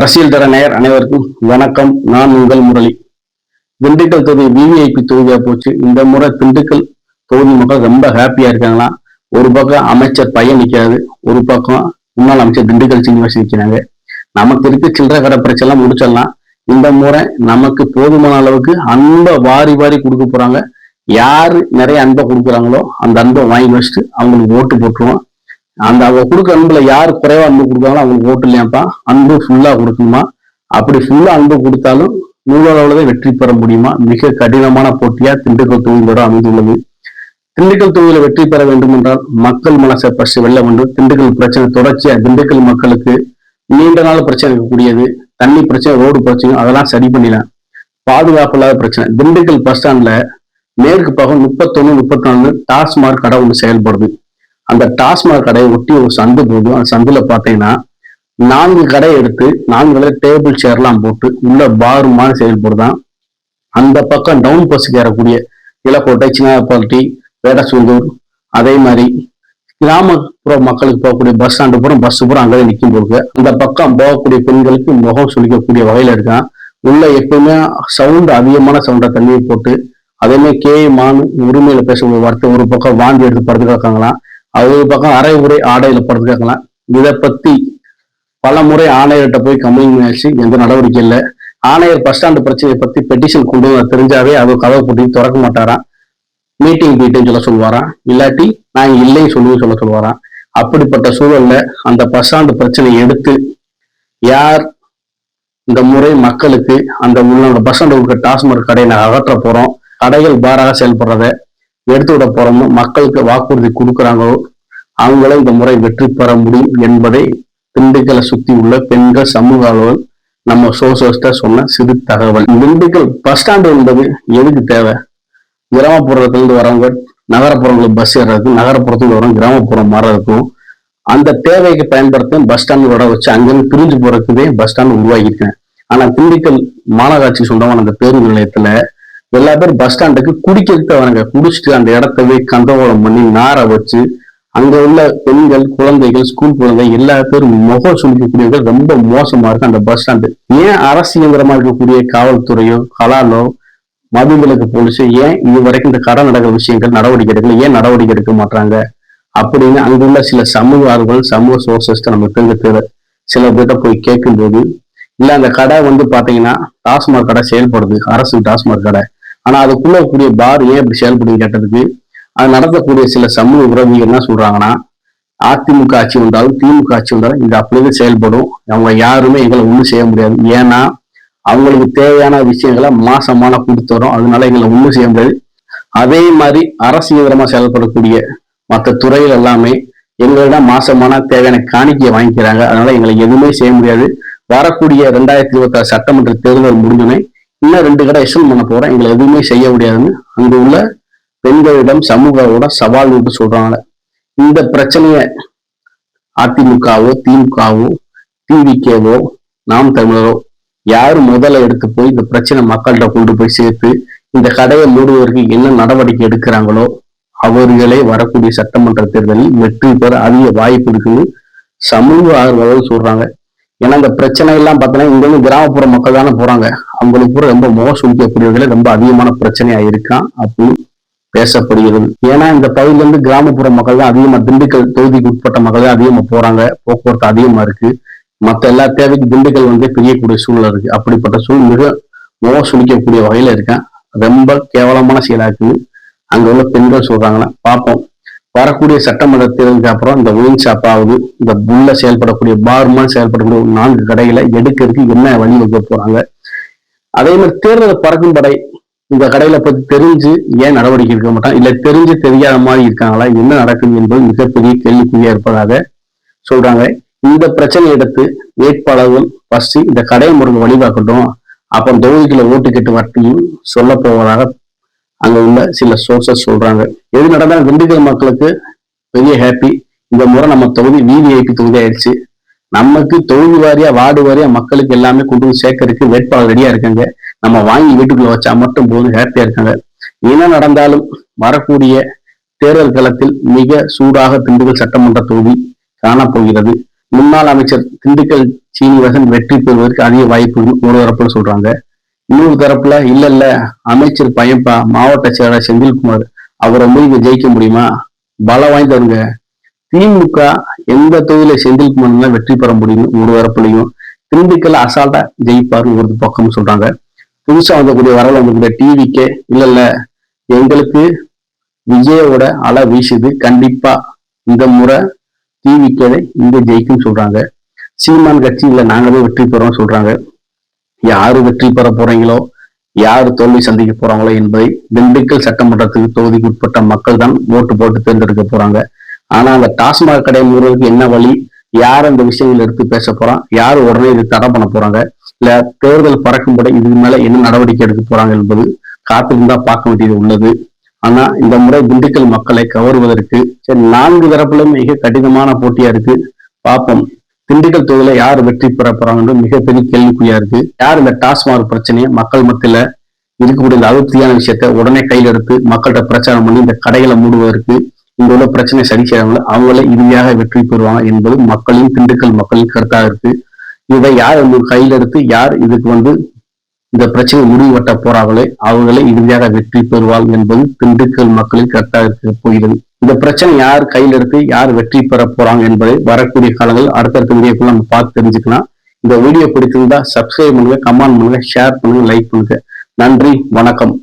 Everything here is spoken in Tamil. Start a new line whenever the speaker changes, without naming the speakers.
அரசியல் தர நேயர் அனைவருக்கும் வணக்கம். நான் உங்கள் முரளி. திண்டுக்கல் தொகுதி விவிஐபி தொகுதியா போச்சு. இந்த முறை திண்டுக்கல் தொகுதி மக்கள் ரொம்ப ஹாப்பியா இருக்காங்களாம். ஒரு பக்கம் அமைச்சர் பையன் நிற்காது, ஒரு பக்கம் முன்னாள் அமைச்சர் திண்டுக்கல் சீனிவாசன் நிற்கிறாங்க. நமக்கு இருக்கு சில்லறை கடை பிரச்சனை முடிச்சிடலாம். இந்த முறை நமக்கு போதுமான அளவுக்கு அன்பை வாரி வாரி கொடுக்க போறாங்க. யாரு நிறைய அன்பை கொடுக்குறாங்களோ அந்த அன்பை வாங்கி வச்சுட்டு அவங்களுக்கு ஓட்டு போட்டுருவோம். அந்த அவங்க கொடுக்குற அன்புல யாரு குறைவா அன்பு கொடுக்காங்களோ அவங்களுக்கு ஓட்டு இல்லையாப்பா, அன்பு ஃபுல்லா கொடுக்கணுமா. அப்படி ஃபுல்லா அன்பு கொடுத்தாலும் நூலளவுலதான் வெற்றி பெற முடியுமா? மிக கடினமான போட்டியா திண்டுக்கல் தொகுதியோட அமைந்துள்ளது. திண்டுக்கல் தொகுதியில வெற்றி பெற வேண்டும் என்றால் மக்கள் மனசை பற்றி வெல்ல வேண்டும். திண்டுக்கல் பிரச்சனை தொடர்ச்சியா திண்டுக்கல் மக்களுக்கு நீண்ட நாள் பிரச்சனை இருக்கக்கூடியது. தண்ணி பிரச்சனை, ரோடு பிரச்சனை, அதெல்லாம் சரி பண்ணிடலாம். பாதுகாப்பு இல்லாத பிரச்சனை. திண்டுக்கல் பஸ் ஸ்டாண்ட்ல மேற்கு பக்கம் 31, 34 டாஸ்மாக் கடை ஒன்று செயல்படுது. அந்த டாஸ்மாக் கடையை ஒட்டி ஒரு சந்து போதும். அந்த சந்துல பாத்தீங்கன்னா 4 கடை எடுத்து 4 கடை டேபிள் சேர்லாம் போட்டு உள்ள பார் மாதிரி செயல்படுதான். அந்த பக்கம் டவுன் பஸ்ஸுக்கு ஏறக்கூடிய இலக்கோட்டை, சின்னப்பட்டி, வேடசூந்தூர், அதே மாதிரி கிராமப்புற மக்களுக்கு போகக்கூடிய பஸ் ஸ்டாண்டு பூரா பஸ் பூரா அங்கே நிற்கும் போது அந்த பக்கம் போகக்கூடிய பெண்களுக்கு முகம் சுளிக்கக்கூடிய வகையில இருக்கான். உள்ள எப்பவுமே சவுண்ட் அதிகமான சவுண்டை தண்ணியை போட்டு அதே மாதிரி கேயமான உரிமையில பேசக்கூடிய வார்த்தை. ஒரு பக்கம் வாந்தி எடுத்து படுத்து கிடக்காங்களாம், அது ஒரு பக்கம் அரை உரை ஆடையில படுத்து கேட்கலாம். இதை பத்தி பல முறை ஆணையர்கிட்ட போய் கம்ப்ளைண்ட் ஆச்சு, எந்த நடவடிக்கை இல்லை. ஆணையர் பஸ் ஸ்டாண்டு பிரச்சனையை பத்தி பெட்டிஷன் கொண்டு தெரிஞ்சாவே அது கதவை போட்டி திறக்க மாட்டாராம். மீட்டிங் போயிட்டுன்னு சொல்ல சொல்லுவாராம், இல்லாட்டி நான் இல்லைன்னு சொல்ல சொல்லுவாராம். அப்படிப்பட்ட சூழல்ல அந்த பஸ் ஸ்டாண்டு பிரச்சனையை எடுத்து யார் இந்த முறை மக்களுக்கு அந்த உள்ள பஸ் ஸ்டாண்டு இருக்க டாஸ்மாக் கடையை நான் அகற்ற போறோம், கடைகள் பாராக செயல்படுறத எடுத்து விட போறோம்னு மக்களுக்கு வாக்குறுதி கொடுக்குறாங்களோ அவங்கள இந்த முறை வெற்றி பெற முடியும் என்பதை திண்டுக்கலை சுத்தி உள்ள பெண்கள், சமூக ஆர்வலர்கள் நம்ம சோர்சஸ்ட சொன்ன சிறு தகவல். திண்டுக்கல் பஸ் ஸ்டாண்டு என்பது எதுக்கு தேவை? கிராமப்புறத்திலிருந்து வரவங்க நகரப்புறங்களுக்கு பஸ் ஏறதுக்கும், நகரப்புறத்துல வரவங்க கிராமப்புறம் மாறதுக்கும் அந்த தேவைக்கு பயன்படுத்த பஸ் ஸ்டாண்டோட வச்சு அங்கிருந்து பிரிஞ்சு போறதுக்குதே பஸ் ஸ்டாண்ட் உருவாக்கியிருக்கேன். ஆனா திண்டுக்கல் மாநகராட்சி சொந்தமான அந்த பேருந்து நிலையத்துல எல்லா பேரும் பஸ் ஸ்டாண்டுக்கு குடிக்கிறதுக்கு வராங்க. குடிச்சிட்டு அந்த இடத்தவே கந்தகோலம் பண்ணி நார வச்சு அங்க உள்ள பெண்கள், குழந்தைகள், ஸ்கூல் குழந்தை எல்லா பேரும் முகம் சுழிக்கக்கூடியவர்கள் ரொம்ப மோசமா இருக்கு அந்த பஸ் ஸ்டாண்டு. ஏன் அரசு இயந்திரமா இருக்கக்கூடிய காவல்துறையோ கலாலோ மதுவிலக்கு போலீஸோ ஏன் இது வரைக்கும் இந்த கடை நடக்கிற விஷயங்கள் நடவடிக்கை எடுக்கல, ஏன் நடவடிக்கை எடுக்க மாட்டாங்க அப்படின்னு அங்குள்ள சில சமூக ஆர்வலர்கள், சமூக சோர்சஸ்ட நம்ம தெரிஞ்ச சில பேர்ட்ட போய் கேட்கும் போது, இல்ல அந்த கடை பாத்தீங்கன்னா டாஸ்மாக் கடை செயல்படுது, அரசு டாஸ்மாக் கடை, ஆனா அதுக்குள்ள கூடிய பார் ஏன் இப்படி செயல்படுது கேட்டதுக்கு அது நடத்தக்கூடிய சில சமூக விரோதிகள் என்ன சொல்றாங்கன்னா, அதிமுக ஆட்சி வந்தாலும் திமுக ஆட்சி வந்தாலும் இது அப்படியே செயல்படும், அவங்க யாருமே எங்களை ஒண்ணும் செய்ய முடியாது, ஏன்னா அவங்களுக்கு தேவையான விஷயங்களை மாசமான கொடுத்துறோம், அதனால எங்களை ஒண்ணும் செய்ய முடியாது. அதே மாதிரி அரசு இயந்திரமா செயல்படக்கூடிய மற்ற துறைகள் எல்லாமே எங்களிடம் மாசமான தேவையான காணிக்கையை வாங்கிக்கிறாங்க, அதனால எங்களை எதுவுமே செய்ய முடியாது. வரக்கூடிய 2026 சட்டமன்ற தேர்தல் முடிஞ்சோன்னே இன்னும் 2 கடை எக்ஸ்டெண்ட் பண்ண போறேன், எங்களை எதுவுமே செய்ய முடியாதுன்னு அங்கு உள்ள பெண்களிடம் சமூகவோட சவால் விட்டு சொல்றாங்க. இந்த பிரச்சனைய அதிமுகவோ திமுகவோ டிவிகேவோ நாம் தமிழரோ யாரு முதல்ல எடுத்து போய் இந்த பிரச்சனை மக்கள்கிட்ட கொண்டு போய் சேர்த்து இந்த கடையை மூடுவதற்கு என்ன நடவடிக்கை எடுக்கிறாங்களோ அவர்களே வரக்கூடிய சட்டமன்ற தேர்தலில் வெற்றி பெற அதிக வாய்ப்பு இருக்குன்னு சமூக ஆர்வலர்கள் சொல்றாங்க. ஏன்னா இந்த பிரச்சனை எல்லாம் பார்த்தீங்கன்னா இங்க வந்து கிராமப்புற மக்கள் தானே போறாங்க, அவங்களுக்கு கூட ரொம்ப முகம் சுழிக்கக்கூடியவர்களே ரொம்ப அதிகமான பிரச்சனையா இருக்கான் அப்படின்னு பேசப்படுகிறது. ஏன்னா இந்த பகுதியில இருந்து கிராமப்புற மக்கள் தான் அதிகமா, திண்டுக்கல் தொகுதிக்கு உட்பட்ட மக்கள் தான் அதிகமா போறாங்க, போக்குவரத்து அதிகமா இருக்கு, மற்ற எல்லா தேவைக்கு திண்டுக்கல் பிரியக்கூடிய சூழல் இருக்கு. அப்படிப்பட்ட சூழல் மிக முகம் சுழிக்கக்கூடிய வகையில இருக்கேன், ரொம்ப கேவலமான செயலா இருக்குது அங்க உள்ள பெண்கள் சொல்றாங்கன்னா. பார்ப்போம் வரக்கூடிய சட்டமன்ற தேர்தலுக்கு அப்புறம் இந்த ஒயின் ஷாப் ஆகுது, இந்த உள்ள செயல்படக்கூடிய பார்மான் செயல்படக்கூடிய 4 கடைகளை எடுக்கிறதுக்கு என்ன வழி வைக்க போறாங்க. அதே மாதிரி தேர்தல் பறக்கும் படை இந்த கடையில பத்தி தெரிஞ்சு ஏன் நடவடிக்கை எடுக்க மாட்டாங்க, இல்ல தெரிஞ்சு தெரியாத மாதிரி இருக்காங்களா, என்ன நடக்குது என்பது மிகப்பெரிய கேள்விக்குறியா இருப்பதாக சொல்றாங்க. இந்த பிரச்சனை எடுத்து வேட்பாளர்கள் ஃபர்ஸ்ட் இந்த கடை முறைக்கு வழிபாக்கட்டும், அப்புறம் தொகுதிக்குள்ள ஓட்டு கேட்டு வரட்டும் சொல்ல போவதாக அங்க உள்ள சில சோர்சஸ் சொல்றாங்க. எது நடந்தாலும் திண்டுக்கல் மக்களுக்கு பெரிய ஹாப்பி. இந்த முறை நம்ம தொகுதி விவிஐபி தொகுதி ஆயிடுச்சு. நமக்கு தொகுதி வாரியா வார்டு வாரியா மக்களுக்கு எல்லாமே கொண்டு போய் சேர்க்கறதுக்கு வேட்பாளர் ரெடியா இருக்காங்க. நம்ம வாங்கி வீட்டுக்குள்ள வச்சா மட்டும் போதும் ஹாப்பியா இருக்காங்க. என்ன நடந்தாலும் வரக்கூடிய தேர்தல் களத்தில் மிக சூடாக திண்டுக்கல் சட்டமன்ற தொகுதி காணப்போகிறது. முன்னாள் அமைச்சர் திண்டுக்கல் சீனிவாசன் வெற்றி பெறுவதற்கு அதிக வாய்ப்புகள் ஒரு தரப்புல சொல்றாங்க. இன்னொரு தரப்புல இல்ல அமைச்சர் பையன்பா மாவட்ட செயலாளர் செந்தில்குமார் அவரை போய் ஜெயிக்க முடியுமா, பலம் வாய்ந்தவங்க. திமுக எந்த தொகுதியில செந்தில்குமார் வெற்றி பெற முடியும் ஒரு தரப்புலையும், திண்டுக்கல் அசால்ட்டா ஜெயிப்பாருன்னு ஒரு பக்கம் சொல்றாங்க. புதுசா வந்தக்கூடிய வரல வந்தக்கூடிய டிவிக்கே இல்ல எங்களுக்கு விஜயோட அலை வீசுது, கண்டிப்பா இந்த முறை டிவிக்கே இங்க ஜெயிக்கும் சொல்றாங்க. சீமான் கட்சி இல்ல நாங்களே வெற்றி பெறோம் சொல்றாங்க. யாரு வெற்றி பெற போறீங்களோ, யாரு தோல்வி சந்திக்க போறாங்களோ என்பதை திண்டுக்கல் சட்டமன்றத்துக்கு தொகுதிக்கு உட்பட்ட மக்கள் தான் ஓட்டு போட்டு தேர்ந்தெடுக்க போறாங்க. ஆனா அந்த டாஸ்மாக் கடை மூடுறதுக்கு என்ன வழி, யார் அந்த விஷயங்கள் எடுத்து பேச போறான், யார் உடனே இது தடை பண்ண போறாங்க, இல்ல தேர்தல் பறக்கும்படி இதுக்கு மேல என்ன நடவடிக்கை எடுக்க போறாங்க என்பது காத்திருந்தா பார்க்க வேண்டியது உள்ளது. ஆனா இந்த முறை திண்டுக்கல் மக்களை கவருவதற்கு சரி 4 தரப்புலும் மிக கடினமான போட்டியா இருக்கு. பார்ப்போம் திண்டுக்கல் தொகுதியில யார் வெற்றி பெற போறாங்கன்னு மிகப்பெரிய கேள்விக்குறியா இருக்கு. யார் இந்த டாஸ்மாக் பிரச்சனையை மக்கள் மத்தியில இருக்கக்கூடிய இந்த அதிருப்தியான விஷயத்த உடனே கையில் எடுத்து மக்கள்கிட்ட பிரச்சாரம் பண்ணி இந்த கடைகளை மூடுவதற்கு இங்க உள்ள பிரச்சனை சரி செய்யறவங்க அவங்கள இறுதியாக வெற்றி பெறுவாங்க என்பது மக்களின் திண்டுக்கல் மக்களின் கருத்தாக இருக்கு. இதை யார் கையில் எடுத்து யார் இதுக்கு இந்த பிரச்சனை முடிவு கட்ட போறாங்களே அவங்களே இறுதியாக வெற்றி பெறுவாள் என்பது திண்டுக்கல் மக்களின் கருத்தாக இருக்க போகிறது. இந்த பிரச்சனை யார் கையில் எடுத்து யார் வெற்றி பெற போறாங்க என்பதை வரக்கூடிய காலங்கள் அடுத்தடுத்த வீடியோக்குள்ள நம்ம பார்த்து தெரிஞ்சுக்கலாம். இந்த வீடியோ பிடிச்சிருந்தா சப்ஸ்கிரைப் பண்ணுங்க, கமெண்ட் பண்ணுங்க, ஷேர் பண்ணுங்க, லைக் பண்ணுங்க. நன்றி, வணக்கம்.